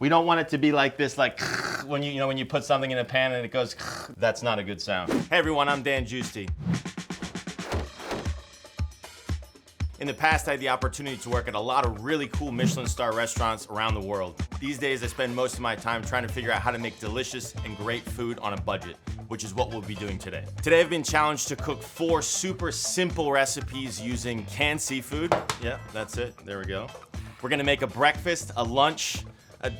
We don't want it to be like this, like when you put something in a pan and it goes, that's not a good sound. Hey everyone, I'm Dan Giusti. In the past, I had the opportunity to work at a lot of really cool Michelin star restaurants around the world. These days, I spend most of my time trying to figure out how to make delicious and great food on a budget, which is what we'll be doing today. Today, I've been challenged to cook 4 super simple recipes using canned seafood. Yeah, that's it, there we go. We're gonna make a breakfast, a lunch, we're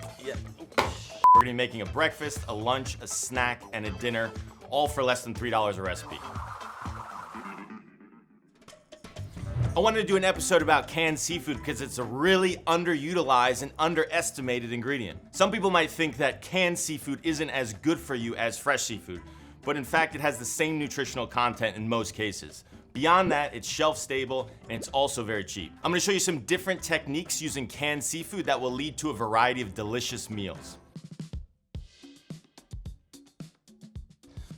gonna be making a breakfast, a lunch, a snack, and a dinner, all for less than $3 a recipe. I wanted to do an episode about canned seafood because it's a really underutilized and underestimated ingredient. Some people might think that canned seafood isn't as good for you as fresh seafood, but in fact it has the same nutritional content in most cases. Beyond that, it's shelf stable and it's also very cheap. I'm gonna show you some different techniques using canned seafood that will lead to a variety of delicious meals.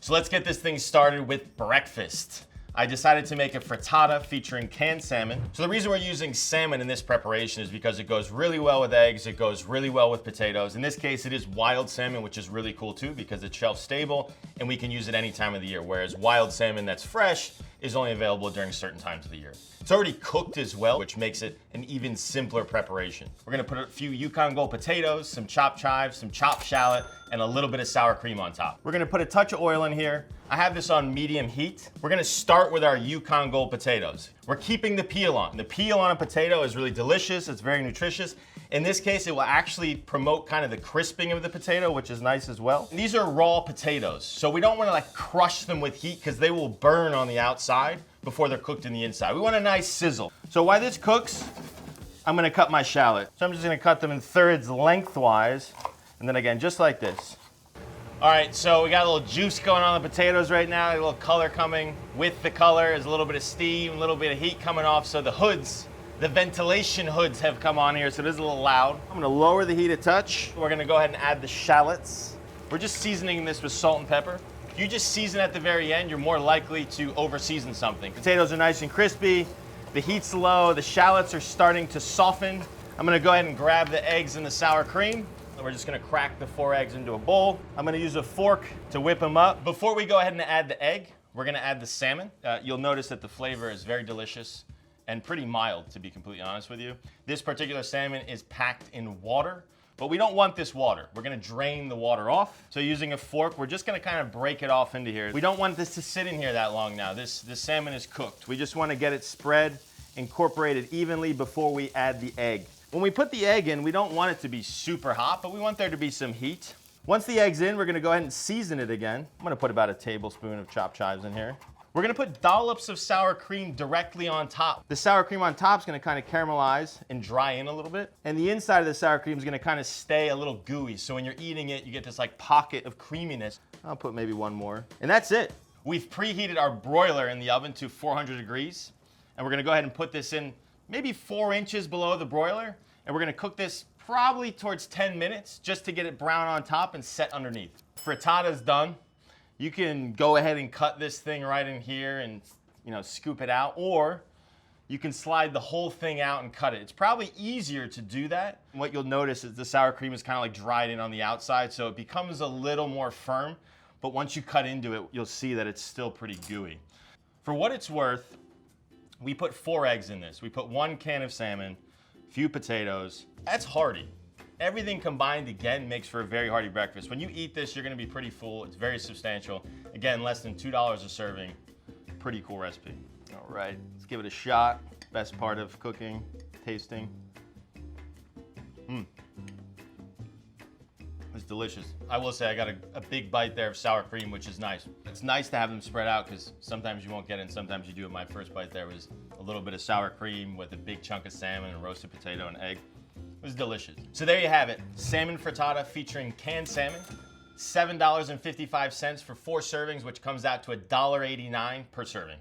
So let's get this thing started with breakfast. I decided to make a frittata featuring canned salmon. So the reason we're using salmon in this preparation is because it goes really well with eggs, it goes really well with potatoes. In this case, it is wild salmon, which is really cool too because it's shelf stable and we can use it any time of the year, whereas wild salmon that's fresh is only available during certain times of the year. It's already cooked as well, which makes it an even simpler preparation. We're gonna put a few Yukon Gold potatoes, some chopped chives, some chopped shallot, and a little bit of sour cream on top. We're gonna put a touch of oil in here. I have this on medium heat. We're gonna start with our Yukon Gold potatoes. We're keeping the peel on. The peel on a potato is really delicious, it's very nutritious. In this case, it will actually promote kind of the crisping of the potato, which is nice as well. And these are raw potatoes, so we don't wanna like crush them with heat because they will burn on the outside before they're cooked in the inside. We want a nice sizzle. So while this cooks, I'm gonna cut my shallot. So I'm just gonna cut them in thirds lengthwise, and then again, just like this. All right, so we got a little juice going on the potatoes right now, a little color coming. With the color is a little bit of steam, a little bit of heat coming off, so the hoods, the ventilation hoods have come on here, so it is a little loud. I'm gonna lower the heat a touch. We're gonna go ahead and add the shallots. We're just seasoning this with salt and pepper. If you just season at the very end, you're more likely to over-season something. Potatoes are nice and crispy, the heat's low, the shallots are starting to soften. I'm gonna go ahead and grab the eggs and the sour cream. We're just gonna crack the 4 eggs into a bowl. I'm gonna use a fork to whip them up. Before we go ahead and add the egg, we're gonna add the salmon. You'll notice that the flavor is very delicious and pretty mild, to be completely honest with you. This particular salmon is packed in water, but we don't want this water. We're gonna drain the water off. So using a fork, we're just gonna kind of break it off into here. We don't want this to sit in here that long now. This salmon is cooked. We just wanna get it spread, incorporated evenly before we add the egg. When we put the egg in, we don't want it to be super hot, but we want there to be some heat. Once the egg's in, we're gonna go ahead and season it again. I'm gonna put about a tablespoon of chopped chives in here. We're gonna put dollops of sour cream directly on top. The sour cream on top is gonna kind of caramelize and dry in a little bit. And the inside of the sour cream is gonna kind of stay a little gooey. So when you're eating it, you get this like pocket of creaminess. I'll put maybe one more. And that's it. We've preheated our broiler in the oven to 400 degrees. And we're gonna go ahead and put this in maybe 4 inches below the broiler. And we're gonna cook this probably towards 10 minutes just to get it brown on top and set underneath. Frittata's done. You can go ahead and cut this thing right in here and scoop it out, or you can slide the whole thing out and cut it. It's probably easier to do that. And what you'll notice is the sour cream is kind of like dried in on the outside, so it becomes a little more firm, but once you cut into it, you'll see that it's still pretty gooey. For what it's worth, we put 4 eggs in this. We put 1 can of salmon, few potatoes. That's hearty. Everything combined again makes for a very hearty breakfast. When you eat this, you're gonna be pretty full. It's very substantial. Again, less than $2 a serving. Pretty cool recipe. All right, let's give it a shot. Best part of cooking, tasting. It's delicious. I will say I got a big bite there of sour cream, which is nice. It's nice to have them spread out because sometimes you won't get it and sometimes you do it. My first bite there was a little bit of sour cream with a big chunk of salmon and roasted potato and egg. It was delicious. So there you have it. Salmon frittata featuring canned salmon. $7.55 for 4 servings, which comes out to $1.89 per serving.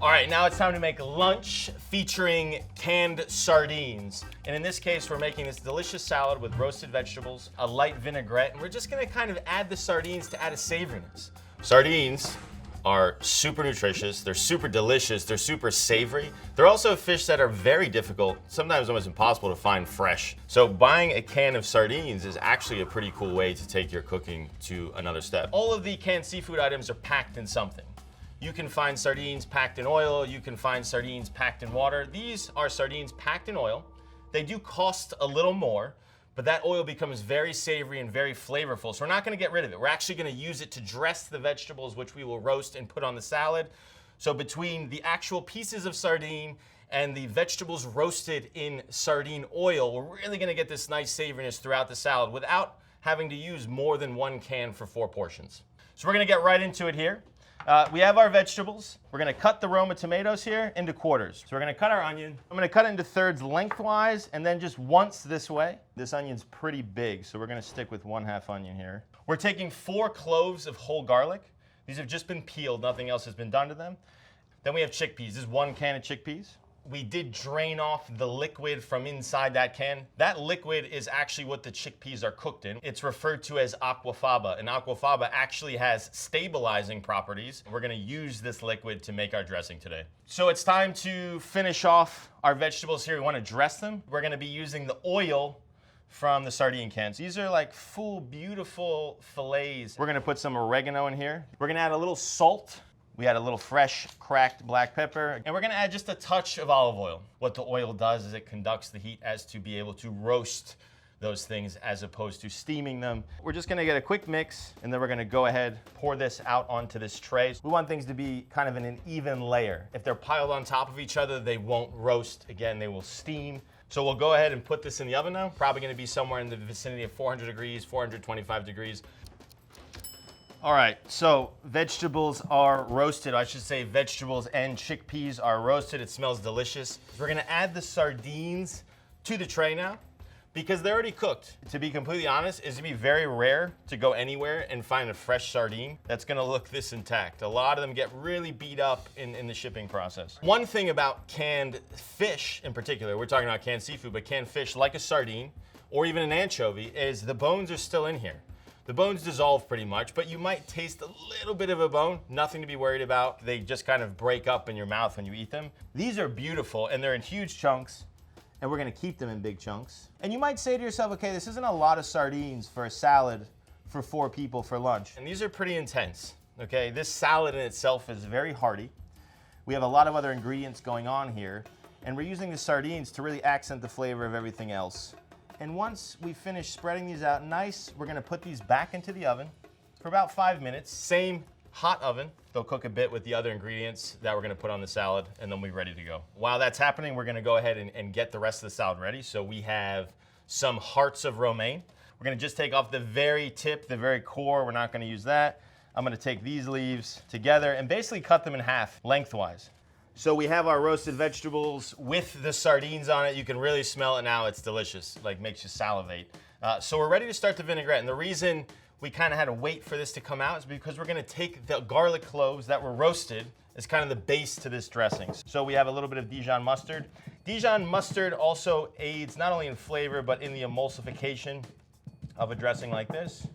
All right, now it's time to make lunch featuring canned sardines. And in this case, we're making this delicious salad with roasted vegetables, a light vinaigrette, and we're just gonna kind of add the sardines to add a savoriness. Sardines are super nutritious, they're super delicious, they're super savory. They're also fish that are very difficult, sometimes almost impossible to find fresh. So buying a can of sardines is actually a pretty cool way to take your cooking to another step. All of the canned seafood items are packed in something. You can find sardines packed in oil, you can find sardines packed in water. These are sardines packed in oil. They do cost a little more, but that oil becomes very savory and very flavorful, so we're not gonna get rid of it. We're actually gonna use it to dress the vegetables, which we will roast and put on the salad. So between the actual pieces of sardine and the vegetables roasted in sardine oil, we're really gonna get this nice savoriness throughout the salad without having to use more than one can for 4 portions. So we're gonna get right into it here. We have our vegetables. We're gonna cut the Roma tomatoes here into quarters. So we're gonna cut our onion. I'm gonna cut it into thirds lengthwise and then just once this way. This onion's pretty big, so we're gonna stick with 1/2 onion here. We're taking 4 cloves of whole garlic. These have just been peeled, nothing else has been done to them. Then we have chickpeas. This is 1 can of chickpeas. We did drain off the liquid from inside that can. That liquid is actually what the chickpeas are cooked in. It's referred to as aquafaba, and aquafaba actually has stabilizing properties. We're gonna use this liquid to make our dressing today. So it's time to finish off our vegetables here. We wanna dress them. We're gonna be using the oil from the sardine cans. These are like full, beautiful fillets. We're gonna put some oregano in here. We're gonna add a little salt. We add a little fresh cracked black pepper, and we're gonna add just a touch of olive oil. What the oil does is it conducts the heat as to be able to roast those things as opposed to steaming them. We're just gonna get a quick mix, and then we're gonna go ahead, pour this out onto this tray. We want things to be kind of in an even layer. If they're piled on top of each other, they won't roast. Again, they will steam. So we'll go ahead and put this in the oven now. Probably gonna be somewhere in the vicinity of 400 degrees, 425 degrees. All right, so vegetables are roasted. I should say vegetables and chickpeas are roasted. It smells delicious. We're gonna add the sardines to the tray now because they're already cooked. To be completely honest, it's gonna be very rare to go anywhere and find a fresh sardine that's gonna look this intact. A lot of them get really beat up in the shipping process. One thing about canned fish in particular, we're talking about canned seafood, but canned fish like a sardine or even an anchovy is the bones are still in here. The bones dissolve pretty much, but you might taste a little bit of a bone, nothing to be worried about. They just kind of break up in your mouth when you eat them. These are beautiful and they're in huge chunks, and we're gonna keep them in big chunks. And you might say to yourself, okay, this isn't a lot of sardines for a salad for 4 people for lunch. And these are pretty intense, okay? This salad in itself is very hearty. We have a lot of other ingredients going on here, and we're using the sardines to really accent the flavor of everything else. And once we finish spreading these out nice, we're gonna put these back into the oven for about 5 minutes. Same hot oven. They'll cook a bit with the other ingredients that we're gonna put on the salad, and then we're ready to go. While that's happening, we're gonna go ahead and get the rest of the salad ready. So we have some hearts of romaine. We're gonna just take off the very tip, the very core. We're not gonna use that. I'm gonna take these leaves together and basically cut them in half lengthwise. So we have our roasted vegetables with the sardines on it. You can really smell it now. It's delicious, like makes you salivate. So we're ready to start the vinaigrette. And the reason we kind of had to wait for this to come out is because we're gonna take the garlic cloves that were roasted as kind of the base to this dressing. So we have a little bit of Dijon mustard. Dijon mustard also aids not only in flavor, but in the emulsification of a dressing like this.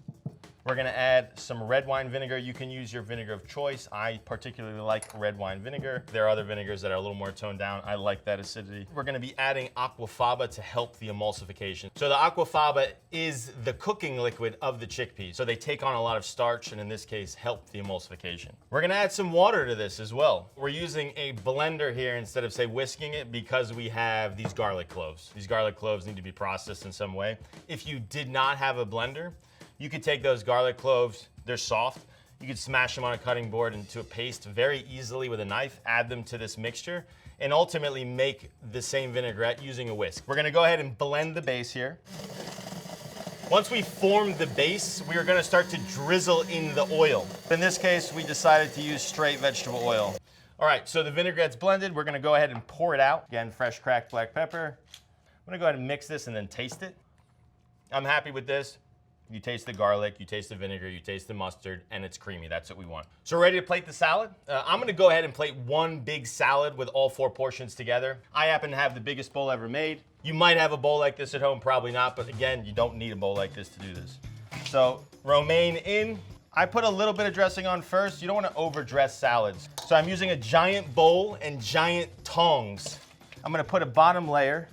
We're gonna add some red wine vinegar. You can use your vinegar of choice. I particularly like red wine vinegar. There are other vinegars that are a little more toned down. I like that acidity. We're gonna be adding aquafaba to help the emulsification. So the aquafaba is the cooking liquid of the chickpeas. So they take on a lot of starch and in this case, help the emulsification. We're gonna add some water to this as well. We're using a blender here instead of say whisking it because we have these garlic cloves. These garlic cloves need to be processed in some way. If you did not have a blender, you could take those garlic cloves, they're soft. You could smash them on a cutting board into a paste very easily with a knife, add them to this mixture, and ultimately make the same vinaigrette using a whisk. We're gonna go ahead and blend the base here. Once we formed the base, we are gonna start to drizzle in the oil. In this case, we decided to use straight vegetable oil. All right, so the vinaigrette's blended. We're gonna go ahead and pour it out. Again, fresh cracked black pepper. I'm gonna go ahead and mix this and then taste it. I'm happy with this. You taste the garlic, you taste the vinegar, you taste the mustard, and it's creamy. That's what we want. So we're ready to plate the salad. I'm gonna go ahead and plate one big salad with all 4 portions together. I happen to have the biggest bowl ever made. You might have a bowl like this at home, probably not, but again, you don't need a bowl like this to do this. So romaine in, I put a little bit of dressing on first. You don't want to overdress salads. So I'm using a giant bowl and giant tongs. I'm gonna put a bottom layer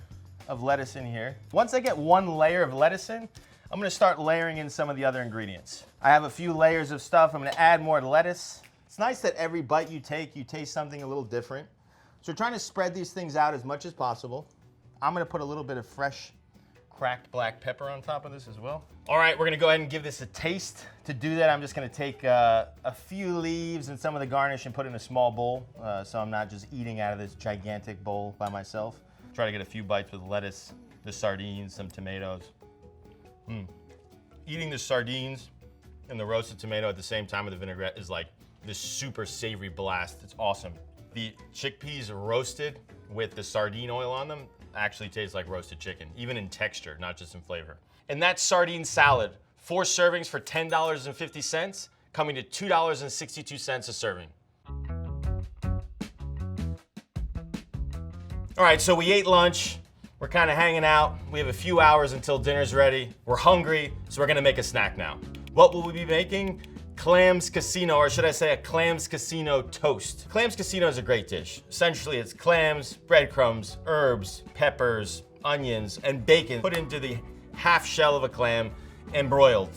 of lettuce in here. Once I get one layer of lettuce in, I'm gonna start layering in some of the other ingredients. I have a few layers of stuff. I'm gonna add more lettuce. It's nice that every bite you take, you taste something a little different. So we're trying to spread these things out as much as possible. I'm gonna put a little bit of fresh cracked black pepper on top of this as well. All right, we're gonna go ahead and give this a taste. To do that, I'm just gonna take a few leaves and some of the garnish and put it in a small bowl, so I'm not just eating out of this gigantic bowl by myself. Try to get a few bites with lettuce, the sardines, some tomatoes. Eating the sardines and the roasted tomato at the same time with the vinaigrette is like this super savory blast. It's awesome. The chickpeas roasted with the sardine oil on them actually tastes like roasted chicken, even in texture, not just in flavor. And that sardine salad, 4 servings for $10.50, coming to $2.62 a serving. All right, so we ate lunch. We're kind of hanging out. We have a few hours until dinner's ready. We're hungry, so we're gonna make a snack now. What will we be making? Clams Casino, or should I say a Clams Casino toast. Clams Casino is a great dish. Essentially, it's clams, breadcrumbs, herbs, peppers, onions, and bacon put into the half shell of a clam and broiled.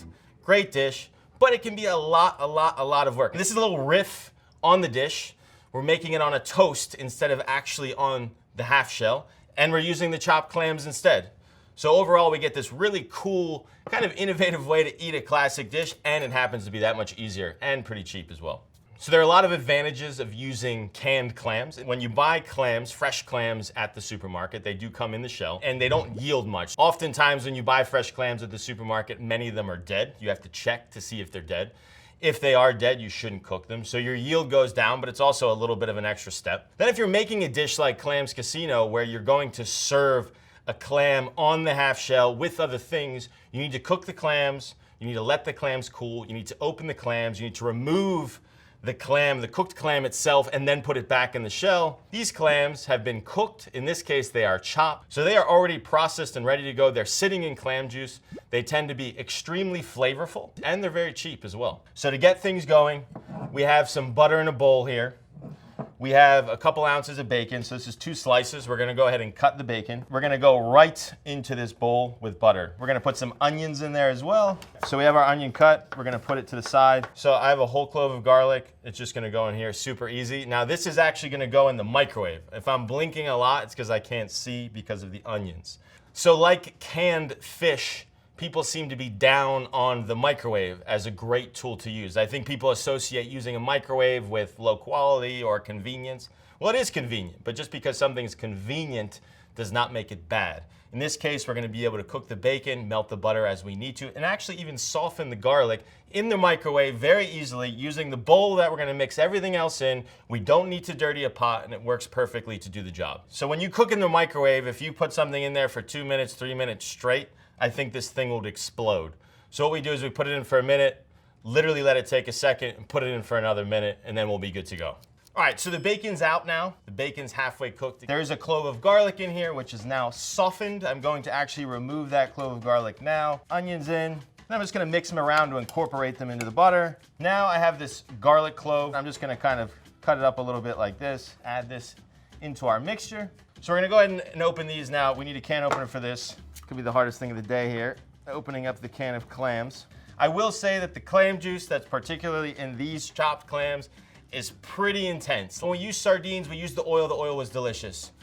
Great dish, but it can be a lot of work. This is a little riff on the dish. We're making it on a toast instead of actually on the half shell, and we're using the chopped clams instead. So overall, we get this really cool, kind of innovative way to eat a classic dish, and it happens to be that much easier and pretty cheap as well. So there are a lot of advantages of using canned clams. When you buy clams, fresh clams at the supermarket, they do come in the shell, and they don't yield much. Oftentimes when you buy fresh clams at the supermarket, many of them are dead. You have to check to see if they're dead. If they are dead, you shouldn't cook them. So your yield goes down, but it's also a little bit of an extra step. Then if you're making a dish like Clams Casino, where you're going to serve a clam on the half shell with other things, you need to cook the clams, you need to let the clams cool, you need to open the clams, you need to remove the clam, the cooked clam itself, and then put it back in the shell. These clams have been cooked. In this case, they are chopped. So they are already processed and ready to go. They're sitting in clam juice. They tend to be extremely flavorful, and they're very cheap as well. So to get things going, we have some butter in a bowl here. We have a couple ounces of bacon, so this is 2 slices. We're gonna go ahead and cut the bacon. We're gonna go right into this bowl with butter. We're gonna put some onions in there as well. So we have our onion cut. We're gonna put it to the side. So I have a whole clove of garlic. It's just gonna go in here, super easy. Now this is actually gonna go in the microwave. If I'm blinking a lot, it's because I can't see because of the onions. So like canned fish, people seem to be down on the microwave as a great tool to use. I think people associate using a microwave with low quality or convenience. Well, it is convenient, but just because something's convenient does not make it bad. In this case, we're gonna be able to cook the bacon, melt the butter as we need to, and actually even soften the garlic in the microwave very easily using the bowl that we're gonna mix everything else in. We don't need to dirty a pot, and it works perfectly to do the job. So when you cook in the microwave, if you put something in there for 2 minutes, 3 minutes straight, I think this thing would explode. So what we do is we put it in for a minute, literally let it take a second, and put it in for another minute, and then we'll be good to go. All right, so the bacon's out now. The bacon's halfway cooked. There is a clove of garlic in here, which is now softened. I'm going to actually remove that clove of garlic now. Onions in. And I'm just gonna mix them around to incorporate them into the butter. Now I have this garlic clove. I'm just gonna kind of cut it up a little bit like this, add this into our mixture. So we're gonna go ahead and open these now. We need a can opener for this. Could be the hardest thing of the day here, opening up the can of clams. I will say that the clam juice that's particularly in these chopped clams is pretty intense. When we use sardines, we use the oil was delicious.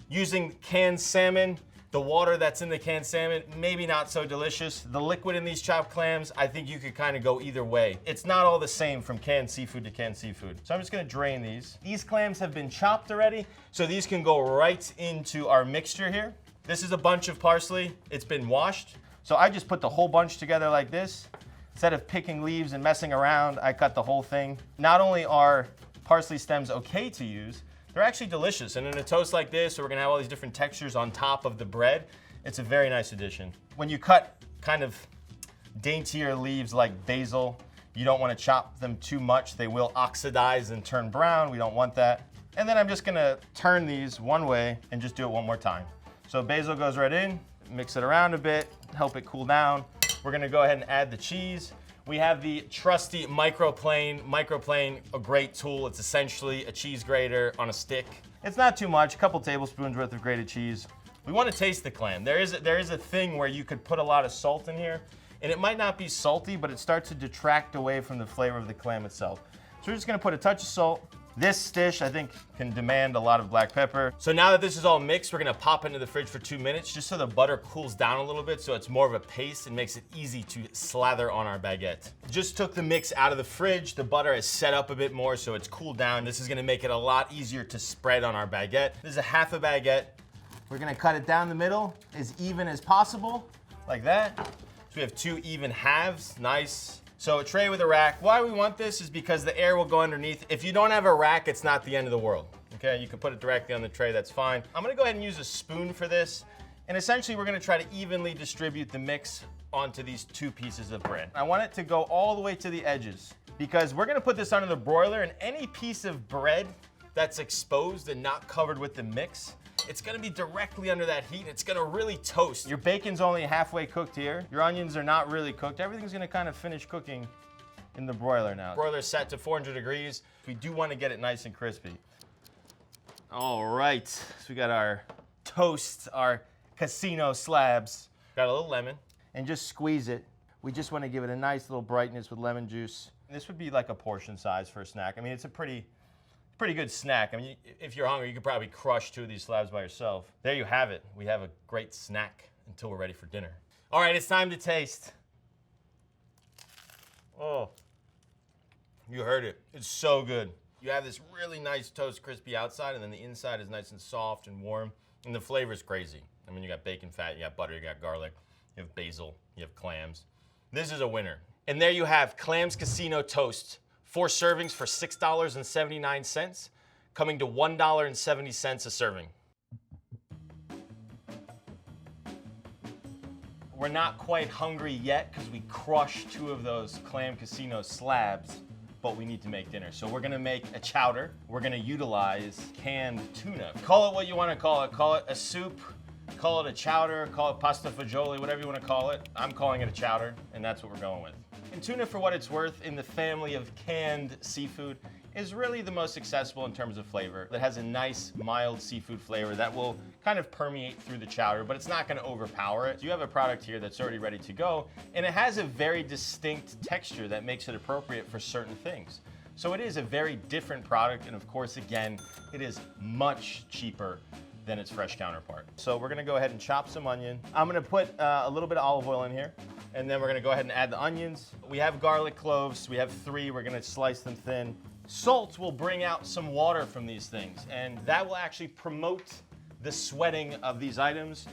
Using canned salmon, the water that's in the canned salmon, maybe not so delicious. The liquid in these chopped clams, I think you could kind of go either way. It's not all the same from canned seafood to canned seafood. So I'm just gonna drain these. These clams have been chopped already, so these can go right into our mixture here. This is a bunch of parsley. It's been washed. So I just put the whole bunch together like this. Instead of picking leaves and messing around, I cut the whole thing. Not only are parsley stems okay to use, they're actually delicious. And in a toast like this, where we're gonna have all these different textures on top of the bread, it's a very nice addition. When you cut kind of daintier leaves like basil, you don't wanna chop them too much. They will oxidize and turn brown. We don't want that. And then I'm just gonna turn these one way and just do it one more time. So basil goes right in, mix it around a bit, help it cool down. We're gonna go ahead and add the cheese. We have the trusty microplane. Microplane, a great tool. It's essentially a cheese grater on a stick. It's not too much, a couple tablespoons worth of grated cheese. We want to taste the clam. There is a thing where you could put a lot of salt in here, and it might not be salty, but it starts to detract away from the flavor of the clam itself. So we're just gonna put a touch of salt. This dish, I think, can demand a lot of black pepper. So now that this is all mixed, we're gonna pop into the fridge for 2 minutes just so the butter cools down a little bit so it's more of a paste and makes it easy to slather on our baguette. Just took the mix out of the fridge. The butter is set up a bit more so it's cooled down. This is gonna make it a lot easier to spread on our baguette. This is a half a baguette. We're gonna cut it down the middle as even as possible, like that. So we have 2 even halves, nice. So a tray with a rack. Why we want this is because the air will go underneath. If you don't have a rack, it's not the end of the world. Okay, you can put it directly on the tray, that's fine. I'm gonna go ahead and use a spoon for this. And essentially we're gonna try to evenly distribute the mix onto these 2 pieces of bread. I want it to go all the way to the edges because we're gonna put this under the broiler, and any piece of bread that's exposed and not covered with the mix, it's gonna be directly under that heat. It's gonna really toast. Your bacon's only halfway cooked here. Your onions are not really cooked. Everything's gonna kind of finish cooking in the broiler now. Broiler's set to 400 degrees. We do wanna get it nice and crispy. All right, so we got our toast, our casino slabs. Got a little lemon. And just squeeze it. We just wanna give it a nice little brightness with lemon juice. This would be like a portion size for a snack. I mean, it's a pretty good snack. I mean, if you're hungry, you could probably crush 2 of these slabs by yourself. There you have it. We have a great snack until we're ready for dinner. All right, it's time to taste. Oh, you heard it. It's so good. You have this really nice toast, crispy outside, and then the inside is nice and soft and warm, and the flavor is crazy. I mean, you got bacon fat, you got butter, you got garlic, you have basil, you have clams. This is a winner. And there you have Clams Casino Toast. 4 servings for $6.79, coming to $1.70 a serving. We're not quite hungry yet because we crushed 2 of those Clam Casino slabs, but we need to make dinner. So we're gonna make a chowder. We're gonna utilize canned tuna. Call it what you wanna call it. Call it a soup, call it a chowder, call it pasta fagioli, whatever you wanna call it. I'm calling it a chowder, and that's what we're going with. And tuna, for what it's worth, in the family of canned seafood, is really the most accessible in terms of flavor. It has a nice, mild seafood flavor that will kind of permeate through the chowder, but it's not gonna overpower it. You have a product here that's already ready to go, and it has a very distinct texture that makes it appropriate for certain things. So it is a very different product, and of course, again, it is much cheaper than its fresh counterpart. So we're gonna go ahead and chop some onion. I'm gonna put a little bit of olive oil in here, and then we're gonna go ahead and add the onions. We have garlic cloves, we have 3, we're gonna slice them thin. Salt will bring out some water from these things, and that will actually promote the sweating of these items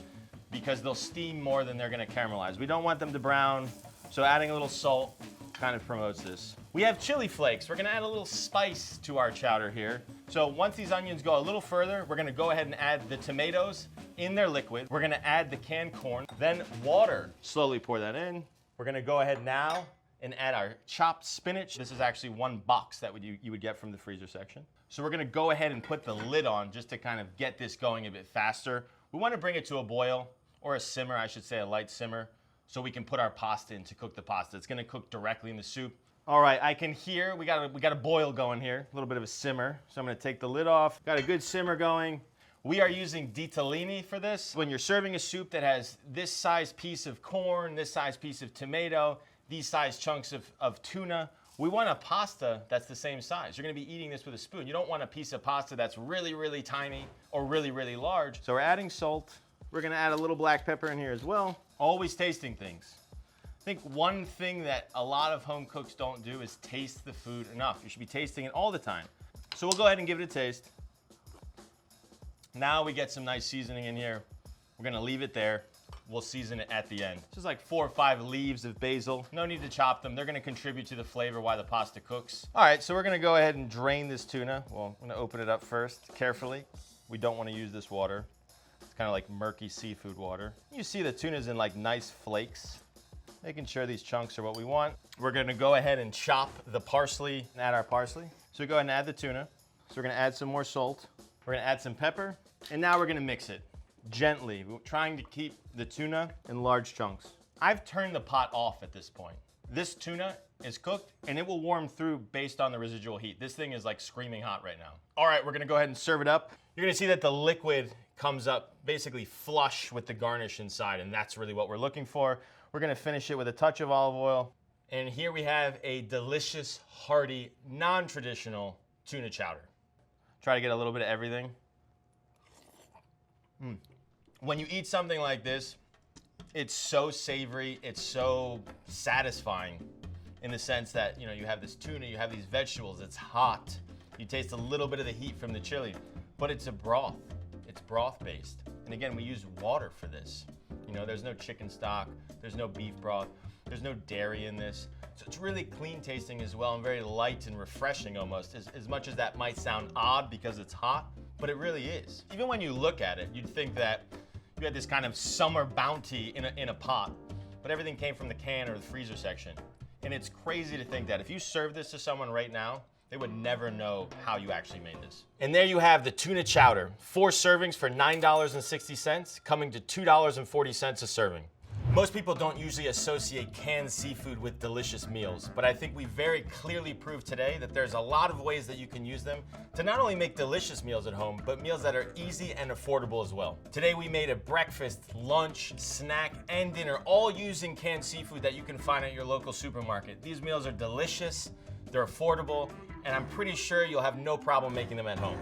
because they'll steam more than they're gonna caramelize. We don't want them to brown, so adding a little salt kind of promotes this. We have chili flakes. We're gonna add a little spice to our chowder here. So once these onions go a little further, we're gonna go ahead and add the tomatoes in their liquid. We're gonna add the canned corn, then water. Slowly pour that in. We're gonna go ahead now and add our chopped spinach. This is actually 1 box that you would get from the freezer section. So we're gonna go ahead and put the lid on just to kind of get this going a bit faster. We wanna bring it to a boil, or a simmer, I should say, a light simmer, so we can put our pasta in to cook the pasta. It's gonna cook directly in the soup. All right, I can hear, we got a boil going here, a little bit of a simmer. So I'm gonna take the lid off. Got a good simmer going. We are using ditalini for this. When you're serving a soup that has this size piece of corn, this size piece of tomato, these size chunks of tuna, we want a pasta that's the same size. You're gonna be eating this with a spoon. You don't want a piece of pasta that's really, really tiny or really, really large. So we're adding salt. We're gonna add a little black pepper in here as well. Always tasting things. I think one thing that a lot of home cooks don't do is taste the food enough. You should be tasting it all the time. So we'll go ahead and give it a taste. Now we get some nice seasoning in here. We're gonna leave it there. We'll season it at the end. Just like 4 or 5 leaves of basil. No need to chop them. They're gonna contribute to the flavor while the pasta cooks. All right, so we're gonna go ahead and drain this tuna. Well, I'm gonna open it up first, carefully. We don't wanna use this water. It's kind of like murky seafood water. You see the tuna's in like nice flakes. Making sure these chunks are what we want. We're gonna go ahead and chop the parsley and add our parsley. So go ahead and add the tuna. So we're gonna add some more salt. We're gonna add some pepper. And now we're gonna mix it gently. We're trying to keep the tuna in large chunks. I've turned the pot off at this point. This tuna is cooked and it will warm through based on the residual heat. This thing is like screaming hot right now. All right, we're gonna go ahead and serve it up. You're gonna see that the liquid comes up basically flush with the garnish inside, and that's really what we're looking for. We're gonna finish it with a touch of olive oil. And here we have a delicious, hearty, non-traditional tuna chowder. Try to get a little bit of everything. When you eat something like this, it's so savory, it's so satisfying in the sense that, you know, you have this tuna, you have these vegetables, it's hot. You taste a little bit of the heat from the chili, but it's a broth. It's broth based. And again, we use water for this. You know, there's no chicken stock, there's no beef broth, there's no dairy in this. So it's really clean tasting as well and very light and refreshing almost, as much as that might sound odd because it's hot, but it really is. Even when you look at it, you'd think that you had this kind of summer bounty in a pot, but everything came from the can or the freezer section. And it's crazy to think that if you serve this to someone right now, they would never know how you actually made this. And there you have the tuna chowder. 4 servings for $9.60, coming to $2.40 a serving. Most people don't usually associate canned seafood with delicious meals, but I think we very clearly proved today that there's a lot of ways that you can use them to not only make delicious meals at home, but meals that are easy and affordable as well. Today we made a breakfast, lunch, snack, and dinner, all using canned seafood that you can find at your local supermarket. These meals are delicious, they're affordable, and I'm pretty sure you'll have no problem making them at home.